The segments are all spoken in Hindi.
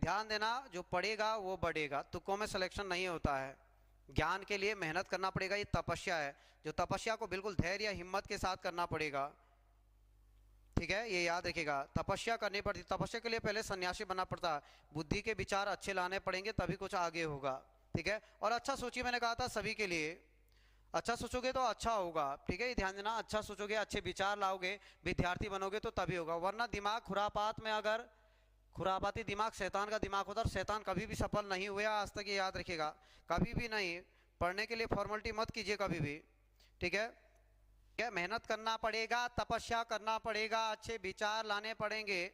ध्यान देना, जो पढ़ेगा वो बढ़ेगा, तुक्कों में सिलेक्शन नहीं होता है। ज्ञान के लिए मेहनत करना पड़ेगा, ये तपस्या है, जो तपस्या को बिल्कुल धैर्य हिम्मत के साथ करना पड़ेगा। ठीक है, ये याद रखिएगा, तपस्या करनी पड़ती। तपस्या के लिए पहले सन्यासी बनना पड़ता है, बुद्धि के विचार अच्छे लाने पड़ेंगे तभी कुछ आगे होगा। ठीक है, और अच्छा सोचिए, मैंने कहा था सभी के लिए अच्छा सोचोगे तो अच्छा होगा। ठीक है, ये ध्यान देना, अच्छा सोचोगे, अच्छे विचार लाओगे, विद्यार्थी बनोगे तो तभी होगा, वरना दिमाग खुरापात में, अगर खुरापाती दिमाग शैतान का दिमाग होता है, शैतान कभी भी सफल नहीं हुआ आज तक, ये याद रखिएगा, कभी भी नहीं। पढ़ने के लिए फॉर्मेलिटी मत कीजिए कभी भी। ठीक है, क्या मेहनत करना पड़ेगा, तपस्या करना पड़ेगा, अच्छे विचार लाने पड़ेंगे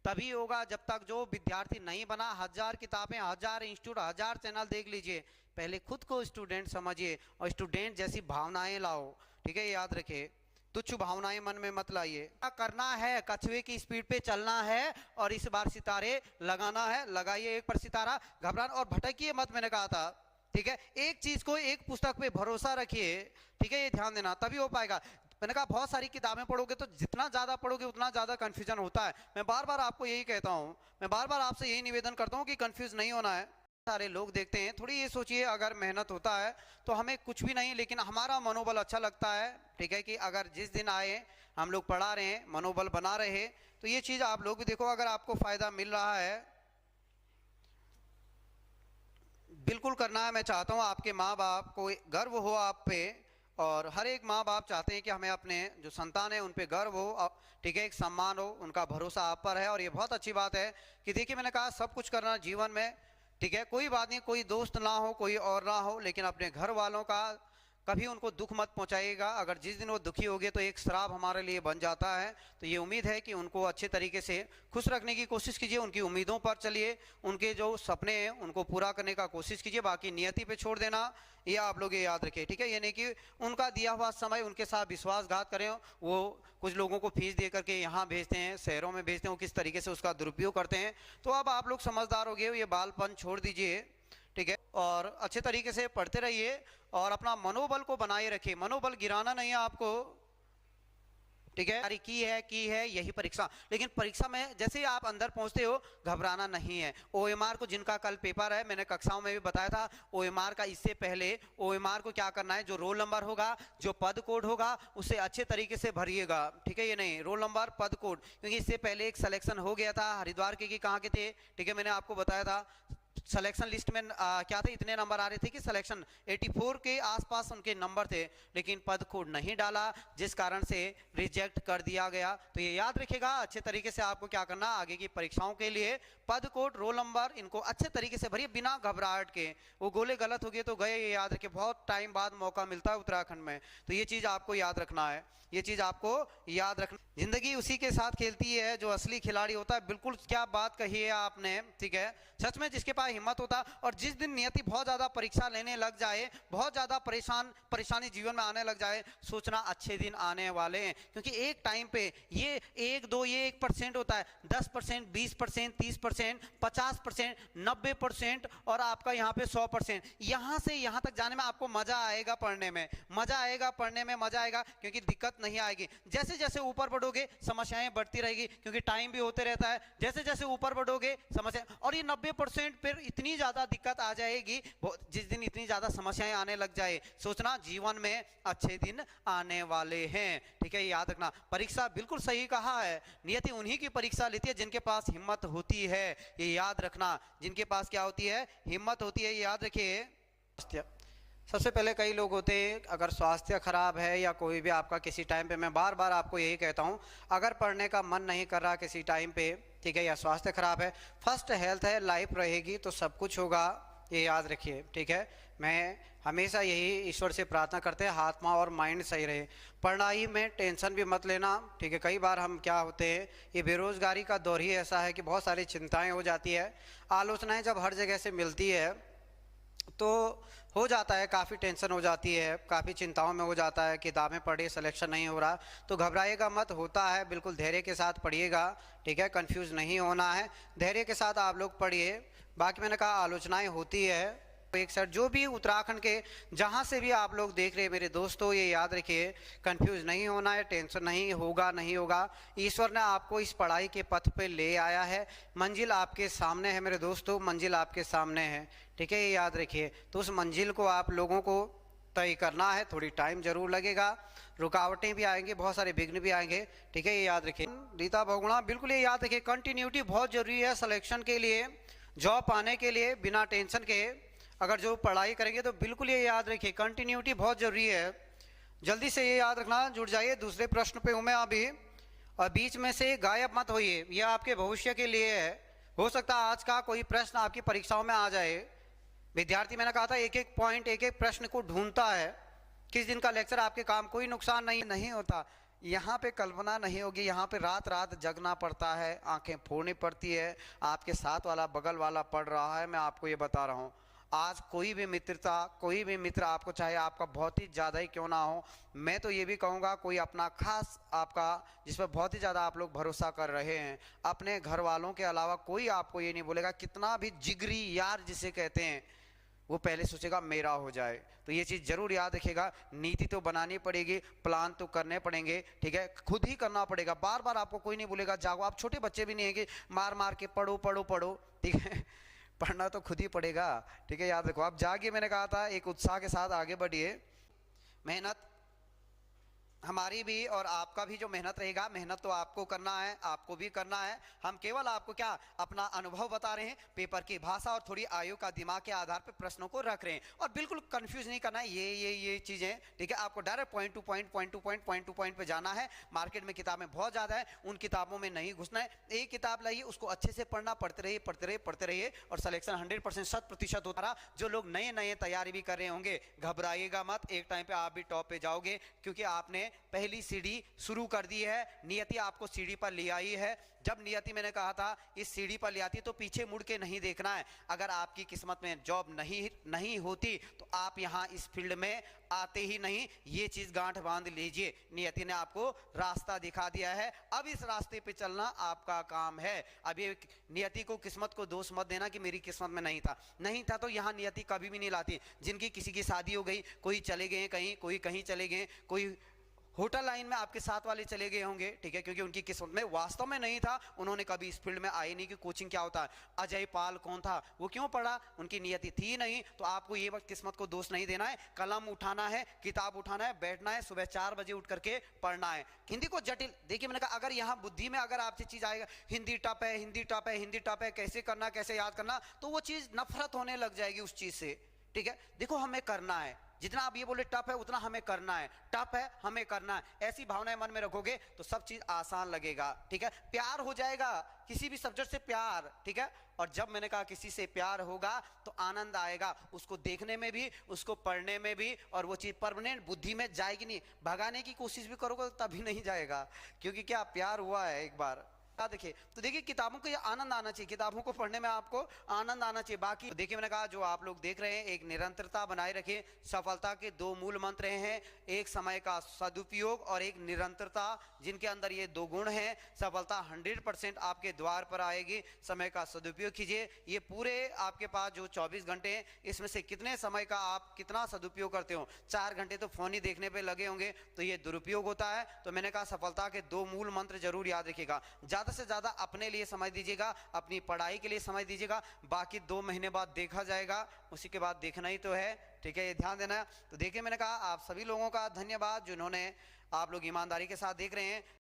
तभी होगा। जब तक जो विद्यार्थी नहीं बना, 1000 किताबें, 1000 इंस्टीट्यूट, 1000 चैनल देख लीजिए, पहले खुद को स्टूडेंट समझिए और स्टूडेंट जैसी भावनाएं लाओ। ठीक है, याद रखिए, तुच्छ भावनाएं मन में मत लाइए। क्या करना है, कछुए की स्पीड पे चलना है और इस बार सितारे लगाना है, लगाइए एक पर सितारा, घबराना और भटकिए मत, मैंने कहा था। ठीक है, एक चीज को, एक पुस्तक पे भरोसा रखिए। ठीक है, ये ध्यान देना, तभी हो पाएगा। मैंने कहा बहुत सारी किताबें पढ़ोगे तो जितना ज्यादा पढ़ोगे उतना ज्यादा कंफ्यूजन होता है। मैं बार बार आपको यही कहता हूँ, मैं बार बार आपसे यही निवेदन करता हूँ कि कंफ्यूज नहीं होना है। सारे लोग देखते हैं, थोड़ी ये सोचिए, अगर मेहनत होता है तो हमें कुछ भी नहीं, लेकिन हमारा मनोबल अच्छा लगता है। ठीक है, कि अगर जिस दिन आए हम लोग पढ़ा रहे हैं, मनोबल बना रहे, तो ये चीज आप लोग भी देखो, अगर आपको फायदा मिल रहा है बिल्कुल करना है। मैं चाहता हूँ आपके माँ बाप को गर्व हो आप पे, और हर एक माँ बाप चाहते हैं कि हमें अपने जो संतान है उन पे गर्व हो। ठीक है, एक सम्मान हो, उनका भरोसा आप पर है, और ये बहुत अच्छी बात है कि देखिए, मैंने कहा सब कुछ करना जीवन में। ठीक है, कोई बात नहीं, कोई दोस्त ना हो, कोई और ना हो, लेकिन अपने घर वालों का कभी उनको दुख मत पहुंचाइएगा। अगर जिस दिन वो दुखी हो गए तो एक श्राप हमारे लिए बन जाता है। तो ये उम्मीद है कि उनको अच्छे तरीके से खुश रखने की कोशिश कीजिए, उनकी उम्मीदों पर चलिए, उनके जो सपने हैं उनको पूरा करने का कोशिश कीजिए, बाकी नियति पे छोड़ देना, ये आप लोग ये याद रखें। ठीक है, ये नहीं कि उनका दिया हुआ समय उनके साथ विश्वासघात करें। वो कुछ लोगों को फीस दे करके यहाँ भेजते हैं, शहरों में भेजते हैं, वो किस तरीके से उसका दुरुपयोग करते हैं। तो अब आप लोग समझदार हो गए, ये बालपन छोड़ दीजिए। ठीक है, और अच्छे तरीके से पढ़ते रहिए और अपना मनोबल को बनाए रखिए, मनोबल गिराना नहीं है आपको। ठीक है, की है यही परीक्षा, लेकिन परीक्षा में जैसे ही आप अंदर पहुंचते हो घबराना नहीं है। ओएमआर को, जिनका कल पेपर है, मैंने कक्षाओं में भी बताया था, ओएमआर का इससे पहले ओएमआर को क्या करना है, जो रोल नंबर होगा, जो पद कोड होगा, उसे अच्छे तरीके से भरिएगा। ठीक है, ये नहीं रोल नंबर पद कोड, क्योंकि इससे पहले एक सिलेक्शन हो गया था हरिद्वार के, कहाँ के थे। ठीक है, मैंने आपको बताया था सिलेक्शन लिस्ट में क्या थे, इतने नंबर आ रहे थे कि सिलेक्शन 84 के आसपास उनके नंबर थे, लेकिन पद कोड नहीं डाला, जिस कारण से रिजेक्ट कर दिया गया। तो ये याद रखिएगा, अच्छे तरीके से आपको क्या करना, आगे की परीक्षाओं के लिए पद कोड, रोल नंबर, इनको अच्छे तरीके से भरिए बिना घबराहट के। वो गोले गलत हो गए तो गए, ये याद रखिए, बहुत टाइम बाद मौका मिलता है उत्तराखंड में, तो ये चीज आपको याद रखना है, ये चीज आपको याद रखना। जिंदगी उसी के साथ खेलती है जो असली खिलाड़ी होता है। बिल्कुल क्या बात कही है आपने। ठीक है, सच में जिसके पास हिम्मत होता, और जिस दिन नियति बहुत ज्यादा परीक्षा लेने लग जाए, बहुत ज्यादा परेशानी जीवन में आने लग जाए, सोचना अच्छे दिन आने वाले हैं, क्योंकि एक टाइम पे ये 1-2, ये 1% होता है, 10%, 20%, 30%, 50%, 90%, और आपका यहाँ पे 100%। यहाँ से यहाँ तक जाने में आपको मजा आएगा, पढ़ने में मजा आएगा, पढ़ने में मजा आएगा, क्योंकि दिक्कत नहीं आएगी। जैसे जैसे ऊपर बढ़ोगे समस्याएं बढ़ती रहेगी, क्योंकि टाइम भी होते रहता है, जैसे जैसे ऊपर बढ़ोगे समस्या, और ये 90% फिर इतनी ज्यादा दिक्कत आ जाएगी, जिस दिन इतनी ज्यादा समस्याएं आने लग जाए, सोचना जीवन में अच्छे दिन आने वाले हैं। ठीक है, याद रखना, परीक्षा बिल्कुल सही कहा है, नियति उन्हीं की परीक्षा लेती है जिनके पास हिम्मत होती है, ये याद रखना, जिनके पास क्या होती है, हिम्मत होती है, ये याद रखिए। सबसे पहले कई लोग होते हैं, अगर स्वास्थ्य खराब है या कोई भी आपका किसी टाइम पे, मैं बार बार आपको यही कहता हूँ, अगर पढ़ने का मन नहीं कर रहा किसी टाइम पे, ठीक है, या स्वास्थ्य खराब है, फर्स्ट हेल्थ है, लाइफ रहेगी तो सब कुछ होगा, ये याद रखिए। ठीक है, मैं हमेशा यही ईश्वर से प्रार्थना करते हैं, आत्मा और माइंड सही रहे। पढ़ाई में टेंशन भी मत लेना। ठीक है, कई बार हम क्या होते हैं, ये बेरोजगारी का दौर ही ऐसा है कि बहुत सारी चिंताएँ हो जाती है, आलोचनाएँ जब हर जगह से मिलती है तो हो जाता है, काफ़ी टेंशन हो जाती है, काफ़ी चिंताओं में हो जाता है, किताबें पढ़े सिलेक्शन नहीं हो रहा, तो घबराइएगा मत, होता है, बिल्कुल धैर्य के साथ पढ़िएगा। ठीक है, कंफ्यूज नहीं होना है, धैर्य के साथ आप लोग पढ़िए। बाकी मैंने कहा आलोचनाएं होती है, एक सर जो भी उत्तराखंड के जहां से भी आप लोग देख रहे हैं मेरे दोस्तों, ये याद रखिए, कंफ्यूज नहीं होना है, टेंशन नहीं होगा, नहीं होगा। ईश्वर ने आपको इस पढ़ाई के पथ पे ले आया है, मंजिल आपके सामने है मेरे दोस्तों, मंजिल आपके सामने है, ठीक है, ये याद रखिए। तो उस मंजिल को आप लोगों को तय करना है, थोड़ी टाइम जरूर लगेगा, रुकावटें भी आएंगे, बहुत सारे विघ्न भी आएंगे, ठीक है, ये याद रखिए। रीता बहुगुणा, बिल्कुल ये याद रखिए, कंटिन्यूटी बहुत जरूरी है सिलेक्शन के लिए, जॉब पाने के लिए बिना टेंशन के अगर जो पढ़ाई करेंगे तो बिल्कुल ये याद रखिए, कंटिन्यूटी बहुत जरूरी है। जल्दी से ये याद रखना, जुड़ जाइए। दूसरे प्रश्न पे हूं मैं अभी, और बीच में से गायब मत होइए, यह आपके भविष्य के लिए है। हो सकता है आज का कोई प्रश्न आपकी परीक्षाओं में आ जाए। विद्यार्थी, मैंने कहा था एक एक पॉइंट, एक एक प्रश्न को ढूंढता है। किस दिन का लेक्चर आपके काम, कोई नुकसान नहीं होता। यहाँ पे कल्पना नहीं होगी, यहाँ पे रात रात जगना पड़ता है, आंखें फोड़नी पड़ती है। आपके साथ वाला, बगल वाला पढ़ रहा है, मैं आपको ये बता रहा हूँ। आज कोई भी मित्रता, कोई भी मित्र आपको, चाहे आपका बहुत ही ज़्यादा ही क्यों ना हो, मैं तो ये भी कहूँगा कोई अपना खास आपका जिस पर बहुत ही ज़्यादा आप लोग भरोसा कर रहे हैं, अपने घर वालों के अलावा कोई आपको ये नहीं बोलेगा, कितना भी जिगरी यार जिसे कहते हैं, वो पहले सोचेगा मेरा हो जाए। तो ये चीज़ जरूर याद रखिएगा। नीति तो बनानी पड़ेगी, प्लान तो करने पड़ेंगे, ठीक है, खुद ही करना पड़ेगा। बार बार आपको कोई नहीं बोलेगा जागो, आप छोटे बच्चे भी नहीं है कि मार मार के पढ़ो पढ़ो पढ़ो, ठीक है, पढ़ना तो खुद ही पड़ेगा, ठीक है, याद रखो। आप जागिए, मैंने कहा था एक उत्साह के साथ आगे बढ़िए। मेहनत हमारी भी और आपका भी जो मेहनत रहेगा, मेहनत तो आपको करना है, आपको भी करना है। हम केवल आपको क्या अपना अनुभव बता रहे हैं, पेपर की भाषा और थोड़ी आयु का दिमाग के आधार पर प्रश्नों को रख रहे हैं, और बिल्कुल कंफ्यूज नहीं करना है ये चीजें, ठीक है। आपको डायरेक्ट पॉइंट टू पॉइंट पे जाना है। मार्केट में किताबें बहुत ज्यादा है, उन किताबों में नहीं घुसना है। एक किताब लाइए, उसको अच्छे से पढ़ना, पढ़ते रहिए और सिलेक्शन 100% 100% होता। जो लोग नए तैयारी भी कर रहे होंगे, घबराइएगा मत, एक टाइम पे आप भी टॉप पे जाओगे, क्योंकि आपने पहली सीढ़ी शुरू कर दी है। नियति आपको सीढ़ी पर ले आई है। जब नियति, मैंने कहा था, इस सीढ़ी पर ले आती है तो पीछे मुड़ के नहीं देखना है। अगर आपकी किस्मत में जॉब नहीं होती तो आप यहाँ इस फील्ड में आते ही नहीं, ये चीज गांठ बांध लीजिए। नियति ने आपको रास्ता दिखा दिया है, अब इस रास्ते पे चलना आपका काम है। अब ये नियति को, किस्मत को दोष मत देना कि मेरी किस्मत में नहीं था तो यहाँ नियति कभी भी नहीं लाती। जिनकी किसी की शादी हो गई, कोई चले गए कहीं, कोई कहीं चले गए, कोई होटल लाइन में आपके साथ वाले चले गए होंगे, ठीक है, क्योंकि उनकी किस्मत में वास्तव में नहीं था, उन्होंने कभी इस फील्ड में आए नहीं कि कोचिंग क्या होता है। अजय पाल कौन था, वो क्यों पढ़ा, उनकी नियति थी नहीं। तो आपको ये वक्त किस्मत को दोष नहीं देना है, कलम उठाना है, किताब उठाना है, बैठना है, सुबह 4 बजे उठ करके पढ़ना है। हिंदी को जटिल, देखिए मैंने कहा, अगर यहाँ बुद्धि में अगर आपसे चीज आएगा हिंदी टफ है, हिंदी टफ है, हिंदी टफ है, कैसे करना, कैसे याद करना, तो वो चीज नफरत होने लग जाएगी उस चीज से, ठीक है। देखो हमें करना है, जितना आप ये बोले टफ है उतना हमें करना है, टफ है हमें करना है, ऐसी भावनाएं मन में रखोगे तो सब चीज आसान लगेगा, ठीक है। प्यार हो जाएगा किसी भी सब्जेक्ट से, प्यार, ठीक है। और जब मैंने कहा किसी से प्यार होगा तो आनंद आएगा, उसको देखने में भी, उसको पढ़ने में भी, और वो चीज परमानेंट बुद्धि में जाएगी नहीं। भगाने की कोशिश भी करोगे तो तभी नहीं जाएगा, क्योंकि क्या प्यार हुआ है एक बार। देखिए, तो देखिए किताबों को ये आनंद आना चाहिए, किताबों को पढ़ने में आपको आनंद आना चाहिए। बाकी देखिए मैंने कहा, जो आप लोग देख रहे हैं, एक निरंतरता बनाए रखिए। सफलता के 2 मूल मंत्र हैं, एक समय का सदुपयोग और एक निरंतरता। जिनके अंदर ये 2 गुण हैं, सफलता 100% आपके द्वार पर आएगी। समय का सदुपयोग कीजिए। ये पूरे आपके पास जो 24 घंटे हैं, इसमें से कितने समय का आप कितना सदुपयोग करते हो। 4 घंटे तो फोन ही देखने पे लगे होंगे, तो ये दुरुपयोग होता है। तो मैंने कहा सफलता के 2 मूल मंत्र जरूर याद रखिएगा। ज्यादा से ज्यादा अपने लिए समय दीजिएगा, अपनी पढ़ाई के लिए समय दीजिएगा। बाकी 2 महीने बाद देखा जाएगा, उसी के बाद देखना ही तो है, ठीक है, ये ध्यान देना। तो देखिए मैंने कहा, आप सभी लोगों का धन्यवाद जिन्होंने, आप लोग ईमानदारी के साथ देख रहे हैं।